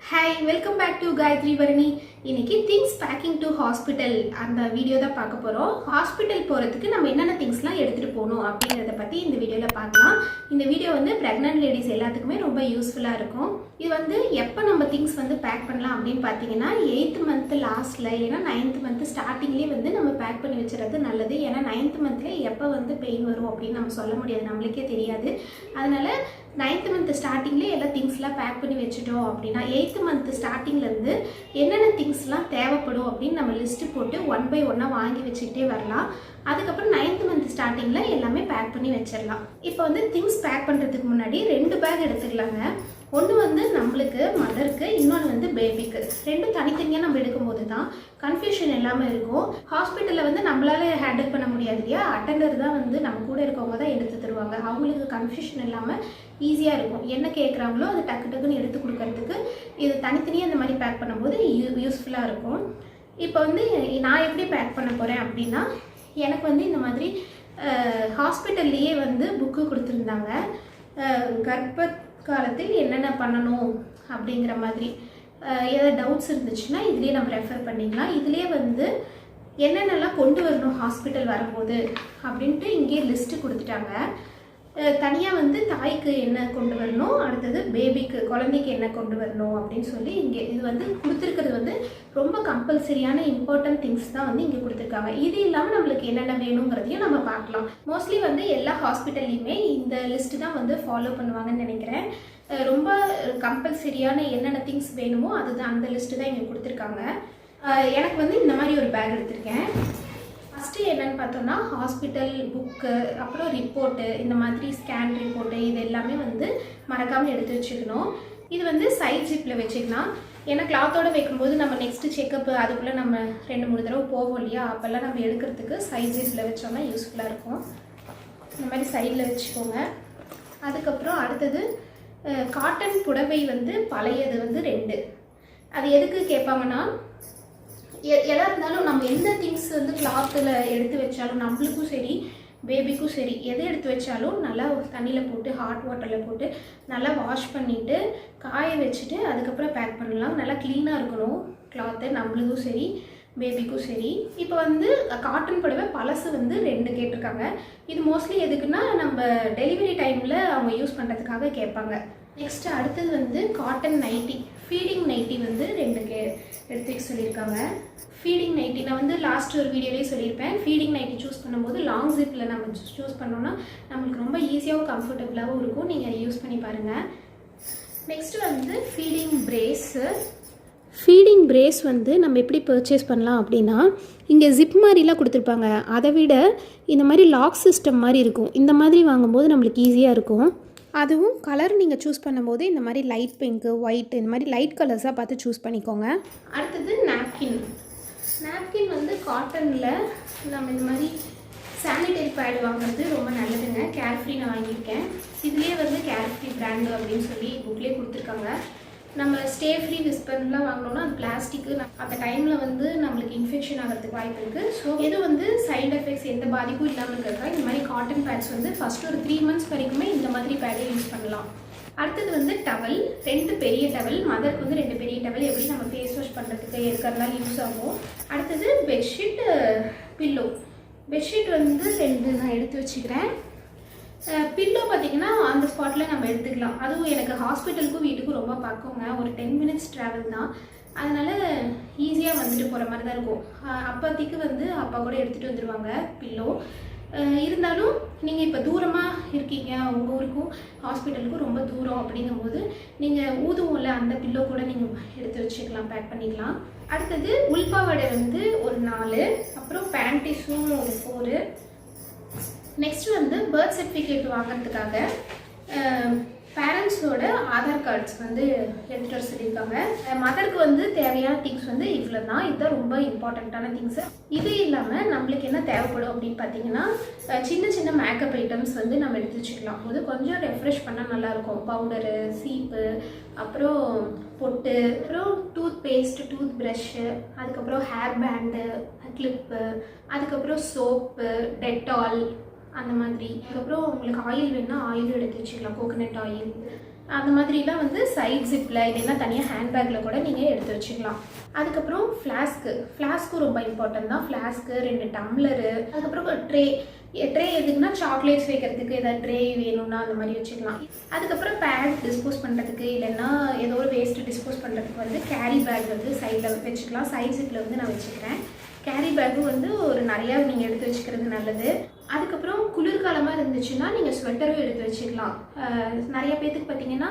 Hi, welcome back to Gayathri Bharani. இன்னைக்கு things packing to hospital அந்த video தான் பார்க்க போறோம். ஹாஸ்பிடல் போறதுக்கு நம்ம என்னென்ன திங்ஸ்லாம் எடுத்துட்டு போணும் அப்படிங்கறத பத்தி இந்த வீடியோல பார்க்கலாம். இந்த வீடியோ வந்து பிரெக்னன்ட் லேடிஸ் எல்லாத்துக்குமே ரொம்ப யூஸ்ஃபுல்லா இருக்கும். இது வந்து எப்ப நம்ம திங்ஸ் வந்து பேக் பண்ணலாம் அப்படினு பாத்தீங்கன்னா 8th month லாஸ்ட்ல இல்லனா 9th month ஸ்டார்டிங்லயே வந்து நம்ம பேக் பண்ணி வச்சிரது நல்லது. ஏன்னா 9th monthல எப்ப வந்து பெயின் வரும் அப்படினு நம்ம சொல்ல முடியாது, நமக்கே தெரியாது. அதனால 9th month ஸ்டார்டிங்லயே எல்லா திங்ஸ்லாம் பேக் பண்ணி வெச்சிட்டோம் அப்படினா 8th month ஸ்டார்டிங்ல இருந்து என்னென்ன திங்ஸ்லாம் தேவைப்படும் அப்படினு நம்ம லிஸ்ட் போட்டு 1 by 1 வாங்கி வச்சிட்டே வரலாம். அதுக்கு அப்புறம் 9th month ஸ்டார்டிங்ல எல்லாமே பேக் பண்ணி வெச்சிரலாம். இப்போ வந்து திங்ஸ் பேக் பண்றதுக்கு முன்னாடி 2 பேக் எடுத்துக்கலாங்க. ஒன்று வந்து நம்மளுக்கு மதருக்கு, இன்னொன்று வந்து பேபிக்கு. ரெண்டும் தனித்தனியாக நம்ம எடுக்கும்போது தான் கன்ஃபியூஷன் எல்லாமே இருக்கும். ஹாஸ்பிட்டலில் வந்து நம்மளால ஹேண்டில் பண்ண முடியாது இல்லையா, அட்டெண்டர் தான் வந்து நம்ம கூட இருக்கவங்க தான் எடுத்து தருவாங்க. அவங்களுக்கு கன்ஃபியூஷன் இல்லாமல் ஈஸியாக இருக்கும். என்ன கேட்குறாங்களோ அதை டக்கு டக்குன்னு எடுத்து கொடுக்கறதுக்கு இது தனித்தனியாக இந்த மாதிரி பேக் பண்ணும்போது யூஸ்ஃபுல்லாக இருக்கும். இப்போ வந்து நான் எப்படி பேக் பண்ண போகிறேன் அப்படின்னா, எனக்கு வந்து இந்த மாதிரி ஹாஸ்பிட்டல்லையே வந்து புக்கு கொடுத்துருந்தாங்க. கர்ப்ப காலத்தில் என்னென்ன பண்ணணும் அப்படிங்கிற மாதிரி ஏதாவது டவுட்ஸ் இருந்துச்சுன்னா இதுலேயே நம்ம ரெஃபர் பண்ணிக்கலாம். இதுலேயே வந்து என்னென்னலாம் கொண்டு வரணும் ஹாஸ்பிட்டல் வரும்போது அப்படின்ட்டு இங்கேயே லிஸ்ட்டு கொடுத்துட்டாங்க. தனியாக வந்து தாய்க்கு என்ன கொண்டு வரணும், அடுத்தது பேபிக்கு குழந்தைக்கு என்ன கொண்டு வரணும் அப்படின்னு சொல்லி இங்கே இது வந்து கொடுத்துருக்கிறது வந்து ரொம்ப கம்பல்சரியான இம்பார்ட்டன்ட் திங்ஸ் தான் வந்து இங்கே கொடுத்துருக்காங்க. இது இல்லாமல் நம்மளுக்கு என்னென்ன வேணுங்கிறதையும் நம்ம பார்க்கலாம். மோஸ்ட்லி வந்து எல்லா ஹாஸ்பிட்டல்லையுமே இந்த லிஸ்ட்டு தான் வந்து ஃபாலோ பண்ணுவாங்கன்னு நினைக்கிறேன். ரொம்ப கம்பல்சரியான என்னென்ன திங்ஸ் வேணுமோ அதுதான், அந்த லிஸ்ட்டு தான் இங்கே கொடுத்துருக்காங்க. எனக்கு வந்து இந்த மாதிரி ஒரு பேக் எடுத்திருக்கேன். ஃபஸ்ட்டு என்னென்னு பார்த்தோன்னா ஹாஸ்பிட்டல் புக்கு, அப்புறம் ரிப்போர்ட்டு, இந்த மாதிரி ஸ்கேன் ரிப்போர்ட்டு, இது எல்லாமே வந்து மறக்காமல் எடுத்து வச்சுக்கணும். இது வந்து சைட் ஜிப்பில் வச்சுக்கலாம். ஏன்னா கிளாத்தோடு வைக்கும்போது நம்ம நெக்ஸ்ட்டு செக்கப்பு அதுக்குள்ளே நம்ம 2-3 தடவை போவோம் இல்லையா, அப்போல்லாம் நம்ம எடுக்கிறதுக்கு சைட் ஜிப்பில் வச்சோம்னா யூஸ்ஃபுல்லாக இருக்கும். இந்த மாதிரி சைடில் வச்சுக்கோங்க. அதுக்கப்புறம் அடுத்தது காட்டன் புடவை வந்து பழையது வந்து 2. அது எதுக்கு கேட்பாங்கன்னா, எதாக இருந்தாலும் நம்ம எந்த திங்ஸ் வந்து கிளாத்தில் எடுத்து வச்சாலும் நம்மளுக்கும் சரி பேபிக்கும் சரி எதை எடுத்து வச்சாலும் நல்லா தண்ணியில் போட்டு ஹாட் வாட்டரில் போட்டு நல்லா வாஷ் பண்ணிவிட்டு காய வச்சுட்டு அதுக்கப்புறம் பேக் பண்ணலாம். நல்லா க்ளீனாக இருக்கணும் கிளாத்து, நம்மளுக்கும் சரி பேபிக்கும் சரி. இப்போ வந்து காட்டன் புடவை பழசு வந்து 2 கேட்டிருக்காங்க. இது மோஸ்ட்லி எதுக்குன்னா நம்ம டெலிவரி டைமில் அவங்க யூஸ் பண்ணுறதுக்காக கேட்பாங்க. நெக்ஸ்ட்டு அடுத்தது வந்து காட்டன் நைட்டி, ஃபீடிங் நைட்டி வந்து 2 எடுத்துக்க சொல்லியிருக்காங்க. ஃபீடிங் நைட்டி நான் வந்து லாஸ்ட் ஒரு வீடியோலேயே சொல்லியிருப்பேன். ஃபீடிங் நைட்டி சூஸ் பண்ணும்போது லாங் ஜிப்பில் நம்ம சூஸ் பண்ணோன்னா நம்மளுக்கு ரொம்ப ஈஸியாகவும் கம்ஃபர்டபுளாகவும் இருக்கும். நீங்கள் யூஸ் பண்ணி பாருங்கள். நெக்ஸ்ட்டு வந்து ஃபீடிங் பிரேஸு. ஃபீடிங் பிரேஸ் வந்து நம்ம எப்படி பர்ச்சேஸ் பண்ணலாம் அப்படின்னா, இங்கே ஜிப் மாதிரிலாம் கொடுத்துருப்பாங்க. அதை விட இந்த மாதிரி லாக் சிஸ்டம் மாதிரி இருக்கும். இந்த மாதிரி வாங்கும்போது நம்மளுக்கு ஈஸியாக இருக்கும். அதுவும் கலர் நீங்கள் சூஸ் பண்ணும்போது இந்த மாதிரி லைட் பிங்க்கு, ஒயிட், இந்த மாதிரி லைட் கலர்ஸாக பார்த்து சூஸ் பண்ணிக்கோங்க. அடுத்தது நாப்கின். நாப்கின் வந்து காட்டனில் நம்ம இந்த மாதிரி சானிடரி பேடு வாங்குறது ரொம்ப நல்லதுங்க. கேர்ஃப்ரீ நான் வாங்கியிருக்கேன். இதுலேயே வந்து கேர்ஃப்ரீ பிராண்டு அப்படின்னு சொல்லி புக்லேயே கொடுத்துருக்காங்க. நம்ம ஸ்டே ஃப்ரீ விஸ்பர்லாம் வாங்கினோம்னா அது பிளாஸ்டிக்கு, அந்த டைமில் வந்து நம்மளுக்கு இன்ஃபெக்ஷன் ஆகிறதுக்கு வாய்ப்பு இருக்குது. ஸோ இது வந்து சைடு எஃபெக்ட்ஸ் எந்த பாதிப்பும் இல்லாமல் இருக்கிறதுக்காக இந்த மாதிரி காட்டன் பேட்ஸ் வந்து ஃபஸ்ட்டு ஒரு 3 months வரைக்குமே இந்த மாதிரி பேடை யூஸ் பண்ணலாம். அடுத்தது வந்து டவல், 2 பெரிய டவல். மதருக்கு வந்து 2 பெரிய டவல், எப்படி நம்ம ஃபேஸ் வாஷ் பண்ணுறதுக்கு எதுக்கெல்லாம் யூஸ் ஆகும். அடுத்தது பெட்ஷீட், பில்லோ. பெட்ஷீட் வந்து 2 நான் எடுத்து வச்சுக்கிறேன். பில்லோ பார்த்திங்கன்னா அந்த ஸ்பாட்டில் நம்ம எடுத்துக்கலாம். அதுவும் எனக்கு ஹாஸ்பிட்டலுக்கும் வீட்டுக்கும் ரொம்ப பக்கங்க, ஒரு 10 minutes ட்ராவல் தான். அதனால் ஈஸியாக வந்துட்டு போகிற மாதிரி தான் இருக்கும். அப்போதைக்கு வந்து அப்பா கூட எடுத்துகிட்டு வந்துடுவாங்க பில்லோ. இருந்தாலும் நீங்கள் இப்போ தூரமாக இருக்கீங்க, உங்கள் ஊருக்கும் ஹாஸ்பிட்டலுக்கும் ரொம்ப தூரம் அப்படிங்கும்போது நீங்கள் ஊதுவோம்ல, அந்த பில்லோ கூட நீங்கள் எடுத்து வச்சுக்கலாம், பேக் பண்ணிக்கலாம். அடுத்தது உள்பாவாடை வந்து ஒரு 4, அப்புறம் பேண்டிஸும் ஒரு 4. நெக்ஸ்ட்டு வந்து பர்த் சர்டிஃபிகேட் வாங்கிறதுக்காக பேரண்ட்ஸோட ஆதார் கார்ட்ஸ் வந்து எடுத்துகிட்டு வர சொல்லியிருக்காங்க. மதருக்கு வந்து தேவையான திங்ஸ் வந்து இவ்வளோ தான். இதுதான் ரொம்ப இம்பார்ட்டண்ட்டான திங்ஸு. இது இல்லாமல் நம்மளுக்கு என்ன தேவைப்படும் அப்படின்னு பார்த்தீங்கன்னா, சின்ன சின்ன மேக்கப் ஐட்டம்ஸ் வந்து நம்ம எடுத்து வச்சுக்கலாம். அது கொஞ்சம் ரெஃப்ரெஷ் பண்ணால் நல்லாயிருக்கும். பவுடரு, சீப்பு, அப்புறம் பொட்டு, அப்புறம் டூத் பேஸ்ட்டு, டூத் ப்ரஷ்ஷு, அதுக்கப்புறம் ஹேர் பேண்டு, கிளிப்பு, அதுக்கப்புறம் சோப்பு, டெட்டால், அந்த மாதிரி. அதுக்கப்புறம் உங்களுக்கு ஆயில் வேணுன்னா ஆயிலும் எடுத்து வச்சுக்கலாம், கோகனட் ஆயில். அந்த மாதிரிலாம் வந்து சைட் ஜிப்பில் இல்லைன்னா தனியாக ஹேண்ட்பேக்கில் கூட நீங்கள் எடுத்து வச்சுக்கலாம். அதுக்கப்புறம் ஃப்ளாஸ்க்கு ரொம்ப இம்பார்ட்டன்ட் தான். ஃப்ளாஸ்க்கு 2 டம்ளரு, அதுக்கப்புறம் ட்ரே எதுக்குன்னா சாக்லேட்ஸ் வைக்கிறதுக்கு ஏதாவது ட்ரே வேணும்னா அந்த மாதிரி வச்சுக்கலாம். அதுக்கப்புறம் பேட் டிஸ்போஸ் பண்ணுறதுக்கு இல்லைன்னா ஏதோ ஒரு வேஸ்ட்டு டிஸ்போஸ் பண்ணுறதுக்கு வந்து கேரி பேக் வந்து சைடில் வச்சுக்கலாம். சைட் ஜிப்பில் வந்து நான் வச்சுக்கிறேன். கேரி பேக்கும் வந்து ஒரு நிறையா நீங்கள் எடுத்து வச்சுக்கிறது நல்லது. அதுக்கப்புறம் குளிர்காலமாக இருந்துச்சுன்னா நீங்கள் ஸ்வெட்டரும் எடுத்து வச்சுக்கலாம். நிறைய பேர்த்துக்கு பார்த்தீங்கன்னா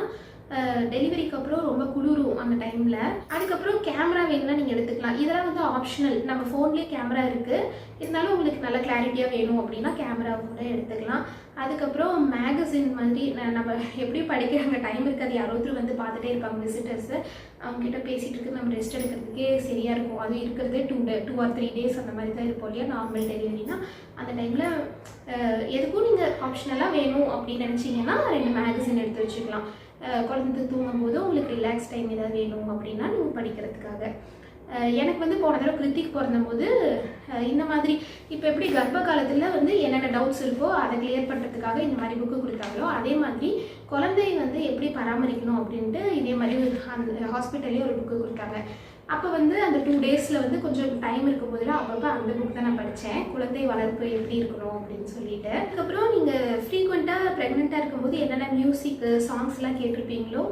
டெலிவரிக்கு அப்புறம் ரொம்ப குளிரும் அந்த டைமில். அதுக்கப்புறம் கேமரா வேணும்னா நீங்கள் எடுத்துக்கலாம். இதெல்லாம் வந்து ஆப்ஷனல். நம்ம ஃபோன்லேயே கேமரா இருக்குது, இருந்தாலும் உங்களுக்கு நல்ல கிளாரிட்டியாக வேணும் அப்படின்னா கேமரா கூட எடுத்துக்கலாம். அதுக்கப்புறம் மேகசின் மாதிரி நம்ம எப்படி படிக்கிறாங்க, டைம் இருக்காது, யாரோ ஒருத்தர் வந்து பார்த்துட்டே இருப்பாங்க விசிட்டர்ஸு, அவங்ககிட்ட பேசிகிட்டு இருக்கு நம்ம ரெஸ்ட் எடுக்கிறதுக்கே சரியாக இருக்கும். அது இருக்கிறதே 2 or 3 days அந்த மாதிரி தான் இருப்போம் இல்லையா நார்மல் டெலிவரினா. அந்த டைமில் எதுக்கும் நீங்கள் ஆப்ஷனலாக வேணும் அப்படின்னு நினச்சிங்கன்னா 2 மேகசின் எடுத்து வச்சுக்கலாம். குழந்தை தூங்கும்போது உங்களுக்கு ரிலாக்ஸ் டைம் ஏதாவது வேணும் அப்படின்னா நீங்கள் படிக்கிறதுக்காக. எனக்கு வந்து போன தடவை கிருத்திக் பிறந்தபோது இந்த மாதிரி இப்போ எப்படி கர்ப்ப காலத்தில் வந்து என்னென்ன டவுட்ஸ் இருக்கோ அதை கிளியர் பண்ணுறதுக்காக இந்த மாதிரி புக்கு கொடுத்தாங்களோ, அதே மாதிரி குழந்தையை வந்து எப்படி பராமரிக்கணும் அப்படின்ட்டு இதே மாதிரி அந்த ஹாஸ்பிட்டல்லே ஒரு புக்கு கொடுத்தாங்க. அப்போ வந்து அந்த 2 daysல வந்து கொஞ்சம் டைம் இருக்கும் போதெல்லாம் அப்பப்போ அந்த புக் தான் நான் படித்தேன். குழந்தை வளர்ப்பு எப்படி இருக்கணும் அப்படின்னு சொல்லிட்டு. அதுக்கப்புறம் நீங்கள் ஃப்ரீக்வெண்ட்டாக ப்ரெக்னெண்ட்டாக இருக்கும்போது என்னென்ன மியூசிக்கு சாங்ஸ்லாம் கேட்டிருப்பீங்களோ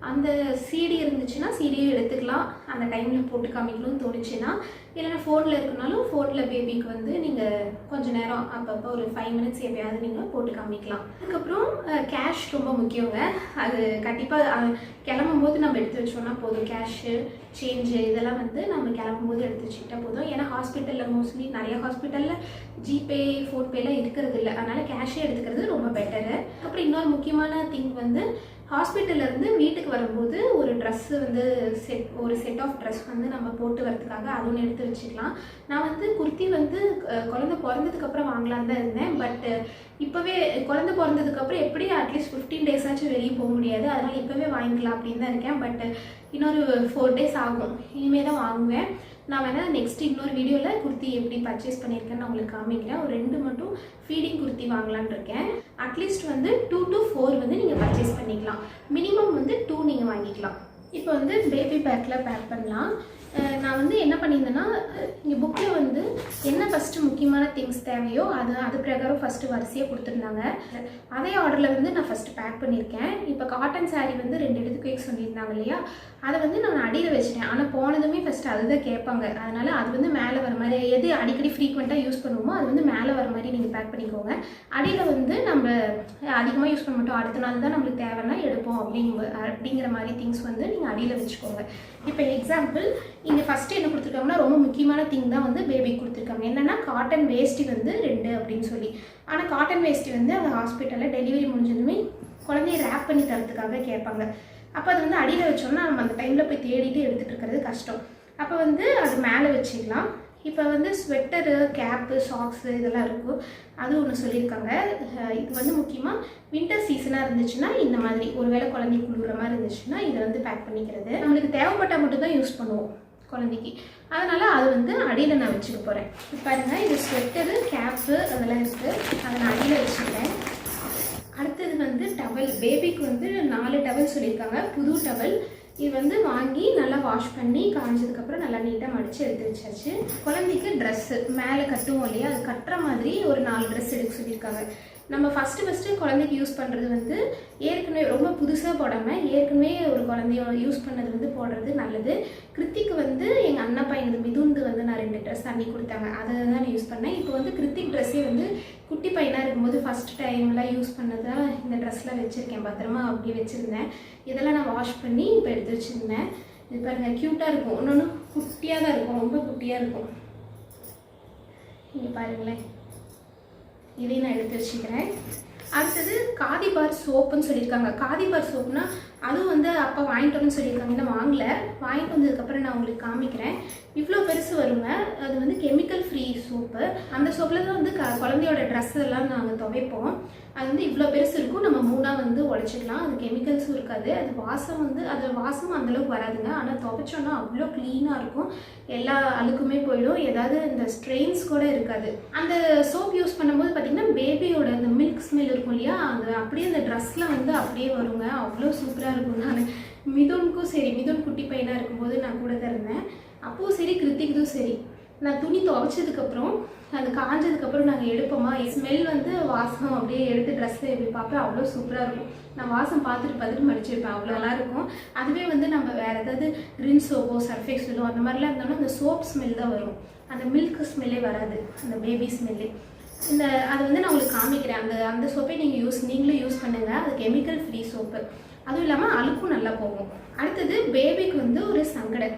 அந்த சிடி இருந்துச்சுன்னா சிடியும் எடுத்துக்கலாம். அந்த டைமில் போட்டு காமிக்கணும்னு தோணுச்சுன்னா, இல்லைன்னா ஃபோனில் இருக்குனாலும் ஃபோனில் பேபிக்கு வந்து நீங்கள் கொஞ்சம் நேரம் அப்பப்போ ஒரு 5 minutes எப்பயாவது நீங்கள் போட்டு காமிக்கலாம். அதுக்கப்புறம் கேஷ் ரொம்ப முக்கியங்க. அது கண்டிப்பாக கிளம்பும்போது நம்ம எடுத்து வச்சோன்னா போதும். கேஷு, சேஞ்சு இதெல்லாம் வந்து நம்ம கிளம்பும்போது எடுத்து வச்சுக்கிட்டா போதும். ஏன்னா ஹாஸ்பிட்டலில் மோஸ்ட்லி நிறைய ஹாஸ்பிட்டலில் ஜிபே, ஃபோன்பேலாம் இருக்கிறது இல்லை, அதனால் கேஷே எடுத்துக்கிறது ரொம்ப பெட்டரு. அப்புறம் இன்னொரு முக்கியமான திங் வந்து ஹாஸ்பிட்டல்லேருந்து வீட்டுக்கு வரும்போது ஒரு ட்ரெஸ்ஸு வந்து ஒரு செட் ஆஃப் ட்ரெஸ் வந்து நம்ம போட்டு வரதுக்காக அது ஒன்று எடுத்து வச்சுக்கலாம். நான் வந்து குர்த்தி வந்து குழந்தை பிறந்ததுக்கப்புறம் வாங்கலான்னு தான் இருந்தேன். பட் இப்போவே குழந்தை பிறந்ததுக்கப்புறம் எப்படி அட்லீஸ்ட் 15 days ஆச்சும் வெளியே போக முடியாது, அதனால் இப்போவே வாங்கிக்கலாம் அப்படின்னு தான் இருக்கேன். பட் இன்னொரு 4 days ஆகும், இனிமேல் தான் வாங்குவேன். நான் வேணால் நெக்ஸ்ட் இன்னொரு வீடியோவில் குர்த்தி எப்படி பர்ச்சேஸ் பண்ணியிருக்கேன்னு உங்களுக்கு காமிக்கிறேன். ஒரு 2 மட்டும் ஃபீடிங் குர்த்தி வாங்கலான்னு இருக்கேன். அட்லீஸ்ட் வந்து 2 to 4 வந்து நீங்கள் பர்ச்சேஸ் பண்ணிக்கலாம். மினிமம் வந்து 2 நீங்கள் வாங்கிக்கலாம். இப்போ வந்து பேபி பேக்கில் பேக் பண்ணலாம். நான் வந்து என்ன பண்ணியிருந்தேன்னா, இங்கே புக்கில் வந்து என்ன ஃபஸ்ட்டு முக்கியமான திங்ஸ் தேவையோ அது பிரகாரம் ஃபஸ்ட்டு வரிசையாக கொடுத்துருந்தாங்க. அதே ஆர்டரில் வந்து நான் ஃபஸ்ட்டு பேக் பண்ணியிருக்கேன். இப்போ காட்டன் சாரீ வந்து 2 எடுத்துக்க சொல்லியிருந்தாங்க இல்லையா, அதை வந்து நான் அடியில் வச்சுட்டேன். ஆனால் போனதுமே ஃபஸ்ட்டு அதுதான் கேட்பாங்க. அதனால் அது வந்து மேலே வர மாதிரி, எது அடிக்கடி ஃப்ரீக்வெண்ட்டாக யூஸ் பண்ணுவோமோ அது வந்து மேலே வர மாதிரி நீங்கள் பேக் பண்ணிக்கோங்க. அடியில் வந்து நம்ம அதிகமாக யூஸ் பண்ண மாட்டோம், அடுத்த நாள் தான் நம்மளுக்கு தேவைன்னா எடுப்போம் அப்படிங்கிற மாதிரி திங்ஸ் வந்து நீங்கள் அடியில் வச்சுக்கோங்க. இப்போ எக்ஸாம்பிள் இங்கே ஃபஸ்ட்டு என்ன கொடுத்துருக்காங்கன்னா, ரொம்ப முக்கியமான திங் தான் வந்து பேபி கொடுத்துருக்காங்க. என்னென்னா காட்டன் வேஷ்டி வந்து 2 அப்படின்னு சொல்லி. ஆனால் காட்டன் வேஷ்டி வந்து அந்த ஹாஸ்பிட்டலில் டெலிவரி முடிஞ்சதுமே குழந்தைய ரேப் பண்ணி தரத்துக்காக கேட்பாங்க. அப்போ அது வந்து அடியில் வச்சோம்னா நம்ம அந்த டைமில் போய் தேடிட்டு எடுத்துகிட்டு இருக்கிறது கஷ்டம். அப்போ வந்து அது மேலே வச்சுக்கலாம். இப்போ வந்து ஸ்வெட்டரு, கேப்பு, சாக்ஸு இதெல்லாம் இருக்கும், அது ஒன்று சொல்லியிருக்காங்க. இது வந்து முக்கியமாக வின்டர் சீசனாக இருந்துச்சுன்னா இந்த மாதிரி ஒருவேளை குழந்தைக்கு குளிர மாதிரி இருந்துச்சுன்னா இதை வந்து பேக் பண்ணிக்கிறது. நம்மளுக்கு தேவைப்பட்டால் மட்டும்தான் யூஸ் பண்ணுவோம் குழந்தைக்கு, அதனால் அது வந்து அடியில் நான் வச்சுக்க போகிறேன். பாருங்கள், இது ஸ்வெட்டரு, கேப்பு அதெல்லாம் இருக்குது, அதை நான் அடியில் வச்சுக்கிறேன். அடுத்தது வந்து டவல். பேபிக்கு வந்து 4 டவல் சொல்லியிருக்காங்க, புது டவல். இது வந்து வாங்கி நல்லா வாஷ் பண்ணி காஞ்சதுக்கப்புறம் நல்லா நீட்டாக மடித்து எடுத்து வச்சாச்சு. குழந்தைக்கு ட்ரெஸ்ஸு மேலே கட்டுவோம் இல்லையா, அது கட்டுற மாதிரி ஒரு 4 ட்ரெஸ் எடுக்க சொல்லியிருக்காங்க. நம்ம ஃபஸ்ட்டு குழந்தைக்கு யூஸ் பண்ணுறது வந்து ஏற்கனவே ரொம்ப புதுசாக போடாமல் ஏற்கனவே ஒரு குழந்தைய யூஸ் பண்ணது வந்து போடுறது நல்லது. கிருத்திக்கு வந்து எங்கள் அண்ணா பையனுக்கு மிதுந்து வந்து நான் 2 ட்ரெஸ் தண்ணி கொடுத்தாங்க, அதை தான் நான் யூஸ் பண்ணேன். இப்போ வந்து கிருத்திக் ட்ரெஸ்ஸே வந்து குட்டி பையனாக இருக்கும்போது ஃபஸ்ட் டைம்லாம் யூஸ் பண்ணதான் இந்த ட்ரெஸ்லாம் வச்சுருக்கேன், பத்திரமா அப்படி வச்சுருந்தேன். இதெல்லாம் நான் வாஷ் பண்ணி இப்போ எடுத்து வச்சுருந்தேன். இது பாருங்கள், க்யூட்டாக இருக்கும். ஒன்று குட்டியாக தான் இருக்கும், ரொம்ப குட்டியாக இருக்கும். இங்கே பாருங்களேன், இதையும் நான் எடுத்து வச்சுக்கிறேன். அடுத்தது காதி பார் சோப்புன்னு சொல்லியிருக்காங்க. காதி பார் சோப்புனா அதுவும் வந்து அப்போ வாங்கிட்டு வரணும்னு சொல்லியிருக்காங்க. இன்னும் வாங்கிட்டு வந்ததுக்கப்புறம் நான் உங்களுக்கு காமிக்கிறேன். இவ்வளோ பெருசு வருங்க. அது வந்து கெமிக்கல் ஃப்ரீ சோப்பு. அந்த சோப்பில் தான் வந்து குழந்தையோட ட்ரெஸ் எல்லாம் நாங்கள் துவைப்போம். அது வந்து இவ்வளோ பெருசு இருக்கும். நம்ம 3ஆக வந்து உடைச்சிக்கலாம். அது கெமிக்கல்ஸும் இருக்காது. அது வாசம் வந்து அதில் வாசம் அந்தளவுக்கு வராதுங்க. ஆனால் துவைச்சோன்னா அவ்வளோ க்ளீனாக இருக்கும். எல்லா அழுக்குமே போயிடும். ஏதாவது இந்த ஸ்ட்ரெயின்ஸ் கூட இருக்காது. அந்த சோப் யூஸ் பண்ணும்போது பார்த்திங்கன்னா பேபியோட அந்த மில்க் ஸ்மெல் இருக்கும் இல்லையா, அது அப்படியே அந்த ட்ரெஸ்ஸில் வந்து அப்படியே வருங்க. அவ்வளோ சூப்பராக இருக்கும். நான் மிதுனுக்கும் சரி, மிதுன் குட்டி பையனாக இருக்கும்போது நான் கூட தான் இருந்தேன். அப்போவும் சரி, கிருத்திக்கும் சரி, நான் துணி துவைச்சதுக்கப்புறம் அது காஞ்சதுக்கப்புறம் நாங்கள் எடுப்போமா, ஸ்மெல் வந்து வாசம் அப்படியே எடுத்து ட்ரெஸ்ஸில் எப்படி பார்ப்பேன், அவ்வளோ சூப்பராக இருக்கும். நான் வாசம் பார்த்துட்டு மடிச்சிருப்பேன். அவ்வளோ நல்லா இருக்கும். அதுவே வந்து நம்ம வேறு ஏதாவது ரின் சோப்போ சர்ஃப் எக்ஸலோ அந்த மாதிரிலாம் இருந்தாலும் அந்த சோப் ஸ்மெல் தான் வரும். அந்த மில்க் ஸ்மெல்லே வராது, அந்த பேபி ஸ்மெல்லே. அது வந்து நான் உங்களுக்கு காமிக்கிறேன். அந்த சோப்பை நீங்களும் யூஸ் பண்ணுங்கள். அது கெமிக்கல் ஃப்ரீ சோப்பு. அதுவும் இல்லாமல் அழுக்கும் நல்லா போகும். அடுத்தது பேபிக்கு வந்து ஒரு சங்கடை,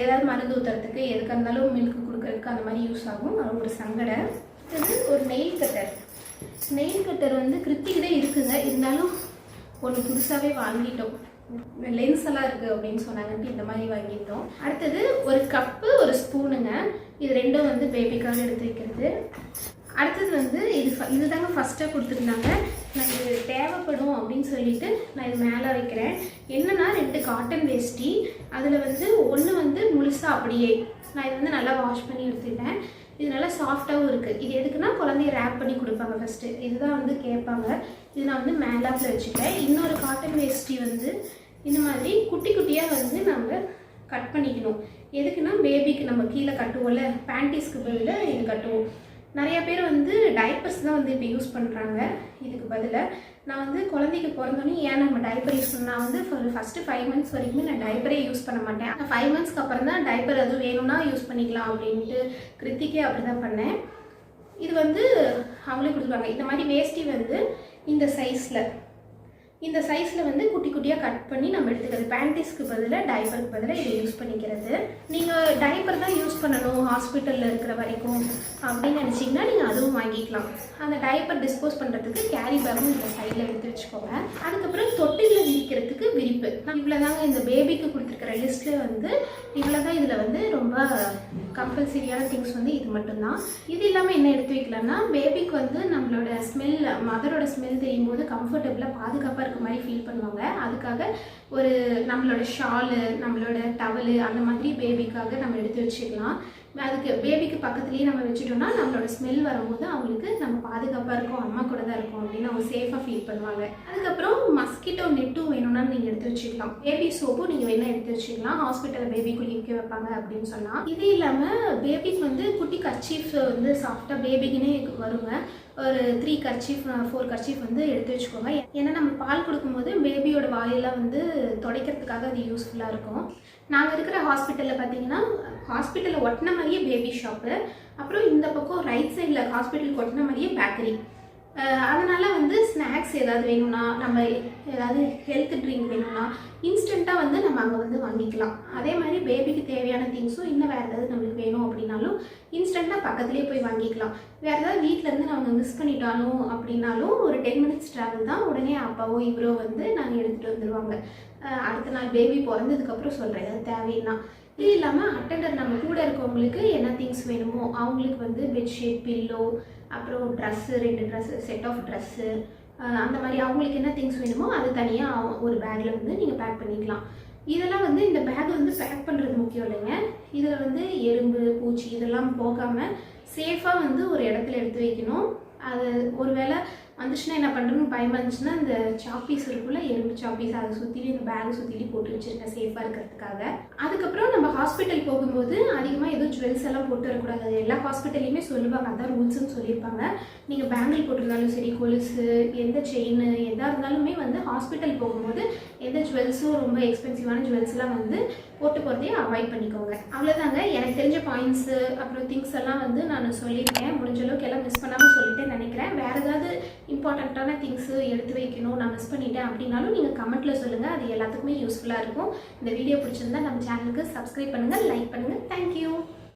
ஏதாவது மருந்து ஊற்றுறதுக்கு எதுக்காக இருந்தாலும் மில்க் கொடுக்கறதுக்கு அந்த மாதிரி யூஸ் ஆகும். அது ஒரு சங்கடை. இது ஒரு நெயில் கட்டர் வந்து கிருத்திக்கிட்டே இருக்குங்க. இருந்தாலும் ஒன்று புதுசாகவே வாங்கிட்டோம். லென்ஸ் எல்லாம் இருக்குது அப்படின்னு சொன்னாங்கன்ட்டு இந்த மாதிரி வாங்கிட்டோம். அடுத்தது ஒரு கப்பு ஒரு ஸ்பூனுங்க. இது ரெண்டும் வந்து பேபிக்காக எடுத்து வைக்கிறது. அடுத்தது வந்து இதுதாங்க ஃபஸ்ட்டாக கொடுத்துருந்தாங்க. நான் இது தேவைப்படும் அப்படின்னு சொல்லிட்டு நான் இது மேலே வைக்கிறேன். என்னென்னா 2 காட்டன் வேஷ்டி. அதில் வந்து ஒன்று வந்து முழுசாக அப்படியே நான் இது வந்து நல்லா வாஷ் பண்ணி எடுத்துக்கிட்டேன். இது நல்லா சாஃப்டாகவும் இருக்குது. இது எதுக்குன்னா குழந்தைய ரேப் பண்ணி கொடுப்பாங்க ஃபஸ்ட்டு. இதுதான் வந்து கேட்பாங்க. இது நான் வந்து மேலாப்பில் வச்சுட்டேன். இன்னொரு காட்டன் வேஷ்டி வந்து இந்த மாதிரி குட்டி குட்டியாக வந்து நம்ம கட் பண்ணிக்கணும். எதுக்குன்னா பேபிக்கு நம்ம கீழே கட்டுவோம்ல, பேண்டீஸ்க்கு பதிலாக இது கட்டுவோம். நிறைய பேர் வந்து டைப்பர்ஸ் தான் வந்து இப்போ யூஸ் பண்ணுறாங்க. இதுக்கு பதிலாக நான் வந்து குழந்தைக்கு பிறந்தோன்னே ஏன் நம்ம டைப்பர் யூஸ் பண்ண, நான் வந்து ஃபஸ்ட்டு 5 மந்த்ஸ் வரைக்குமே நான் டைப்பரே யூஸ் பண்ண மாட்டேன். 5 மந்த்ஸ்க்கு அப்புறம் தான் டைப்பர் அதுவும் வேணும்னா யூஸ் பண்ணிக்கலாம் அப்படின்ட்டு கிருத்திக்கே அப்படி தான் பண்ணேன். இது வந்து அவங்களே கொடுத்துருவாங்க. இந்த மாதிரி வேஷ்டி வந்து இந்த சைஸில் வந்து குட்டி குட்டியாக கட் பண்ணி நம்ம எடுத்துக்கிறது. பேண்டீஸ்க்கு பதிலாக டைப்பருக்கு பதிலாக இதை யூஸ் பண்ணிக்கிறது. நீங்கள் டைப்பர் தான் யூஸ் பண்ணணும் ஹாஸ்பிட்டலில் இருக்கிற வரைக்கும் அப்படின்னு நினச்சிங்கன்னா நீங்கள் அதுவும் வாங்கிக்கலாம். அந்த டைப்பர் டிஸ்போஸ் பண்ணுறதுக்கு கேரி பேக்கும் இந்த சைடில் எடுத்து வச்சுக்கோங்க. அதுக்கப்புறம் தொட்டிலில் விரிக்கிறதுக்கு விரிப்பு. நான் இவ்வளோ தாங்க இந்த பேபிக்கு கொடுத்துருக்கிற லிஸ்ட்டில் வந்து இவ்வளோ தான். இதில் வந்து ரொம்ப கம்பல்சரியான திங்ஸ் வந்து இது மட்டும்தான். இது இல்லாமல் என்ன எடுத்து வைக்கலாம்னா, பேபிக்கு வந்து நம்மளோட ஸ்மெல், மதரோட ஸ்மெல் தெரியும் போது கம்ஃபர்டபுளாக பாதுகாப்பாக இருக்க மாதிரி ஃபீல் பண்ணுவாங்க. அதுக்காக ஒரு நம்மளோட ஷாலு, நம்மளோட டவலு அந்த மாதிரி பேபிக்காக நம்ம எடுத்து வச்சுக்கலாம். அதுக்கு பேபிக்கு பக்கத்துலேயே நம்ம வச்சுட்டோம்னா நம்மளோட ஸ்மெல் வரும்போது அவங்களுக்கு நம்ம பாதுகாப்பாக இருக்கும், அம்மா கூட தான் இருக்கும் அப்படின்னு அவங்க சேஃபாக ஃபீல் பண்ணுவாங்க. அதுக்கப்புறம் மஸ்கிட்டோ நெட்டும் வேணும்னா நீங்கள் எடுத்து வச்சுக்கலாம். பேபி சோப்பும் நீங்கள் வேணால் எடுத்து வச்சுக்கலாம். ஹாஸ்பிட்டலில் பேபி குளிக்க வைப்பாங்க அப்படின்னு சொன்னால். இது இல்லாமல் பேபிக்கு வந்து குட்டி கர்ச்சீஃப் வந்து சாஃப்டாக பேபிக்குன்னே வருங்க. ஒரு 3 கர்ச்சீஃப் 4 கர்ச்சீஃப் வந்து எடுத்து வச்சுக்கோங்க. ஏன்னா நம்ம பால் கொடுக்கும்போது பேபியோட வாயெல்லாம் வந்து துடைக்கிறதுக்காக அது யூஸ்ஃபுல்லாக இருக்கும். நாங்கள் இருக்கிற ஹாஸ்பிட்டலில் பார்த்தீங்கன்னா ஹாஸ்பிட்டலில் ஒட்டின மாதிரியே பேபி ஷாப்பு, அப்புறம் இந்த பக்கம் ரைட் சைடில் ஹாஸ்பிட்டலுக்கு ஒட்டின மாதிரியே பேக்கரி. அதனால் வந்து ஸ்நாக்ஸ் ஏதாவது வேணும்னா, நம்ம ஏதாவது ஹெல்த் ட்ரிங்க் வேணும்னா இன்ஸ்டண்ட்டாக வந்து நம்ம அங்கே வந்து வாங்கிக்கலாம். அதே மாதிரி பேபிக்கு தேவையான திங்ஸும் இன்னும் வேறு ஏதாவது நம்மளுக்கு வேணும் அப்படின்னாலும் இன்ஸ்டண்ட்டாக பக்கத்துலேயே போய் வாங்கிக்கலாம். வேறு ஏதாவது வீட்டிலேருந்து நாங்கள் மிஸ் பண்ணிட்டாலும் அப்படின்னாலும் ஒரு 10 மினிட்ஸ் ட்ராவல் தான். உடனே அப்பாவோ இவரோ வந்து நாங்கள் எடுத்துகிட்டு வந்துடுவாங்க. அடுத்த நாள் பேபி பிறந்ததுக்கப்புறம் சொல்கிறேன் ஏதாவது தேவைன்னா. இது இல்லாமல் அட்டெண்டர் நம்ம கூட இருக்கவங்களுக்கு என்ன திங்ஸ் வேணுமோ அவங்களுக்கு வந்து பெட்ஷீட், பில்லோ, அப்புறம் dress, 2 dress, set of dress, அந்த மாதிரி அவங்களுக்கு என்ன திங்ஸ் வேணுமோ அது தனியாக ஒரு பேக்கில் வந்து நீங்கள் பேக் பண்ணிக்கலாம். இதெல்லாம் வந்து இந்த பேக் வந்து பேக் பண்ணுறது முக்கியம் இல்லைங்க. இதில் வந்து எறும்பு, பூச்சி இதெல்லாம் போகாமல் சேஃபாக வந்து ஒரு இடத்துல எடுத்து வைக்கணும். அது ஒரு வேளை வந்துச்சுன்னா என்ன பண்ணுறதுன்னு பயமாக இருந்துச்சுன்னா இந்த சாப்பீஸ் இருக்குல்ல, எறும்பு சாப்பீஸ், அதை சுற்றிலும் இந்த பேக் சுற்றிலும் போட்டு வச்சுருக்கேன் சேஃபாக இருக்கிறதுக்காக. அதுக்கப்புறம் நம்ம ஹாஸ்பிட்டல் போகும்போது அதிகமாக எதுவும் ஜுவல்ஸ் எல்லாம் போட்டு வரக்கூடாது. அது எல்லா ஹாஸ்பிட்டல்லையுமே சொல்லுவாங்க, அதான் ரூல்ஸ்ன்னு சொல்லியிருப்பாங்க. நீங்கள் பேங்கிள் போட்டிருந்தாலும் சரி, கொலுசு, எந்த செயின் எதாக இருந்தாலுமே வந்து ஹாஸ்பிட்டல் போகும்போது எந்த ஜுவல்ஸும் ரொம்ப எக்ஸ்பென்சிவான ஜுவல்ஸ்லாம் வந்து போட்டு போகிறதையே அவாய்ட் பண்ணிக்கோங்க. அவ்வளோதாங்க எனக்கு தெரிஞ்ச பாயிண்ட்ஸு அப்புறம் திங்ஸ் எல்லாம் வந்து நான் சொல்லியிருக்கேன். முடிஞ்ச அளவுக்கு எல்லாம் மிஸ் பண்ணாமல் சொல்லிட்டேன்னு நினைக்கிறேன். வேறு ஏதாவது இம்பார்ட்டண்ட்டான திங்ஸு எடுத்து வைக்கணும், நான் மிஸ் பண்ணிட்டேன் அப்படின்னாலும் நீங்கள் கமெண்ட்டில் சொல்லுங்கள். அது எல்லாத்துக்குமே யூஸ்ஃபுல்லாக இருக்கும். இந்த வீடியோ பிடிச்சிருந்தா நம்ம சேனலுக்கு சப்ஸ்கிரைப் பண்ணுங்கள், லைக் பண்ணுங்கள். தேங்க்யூ.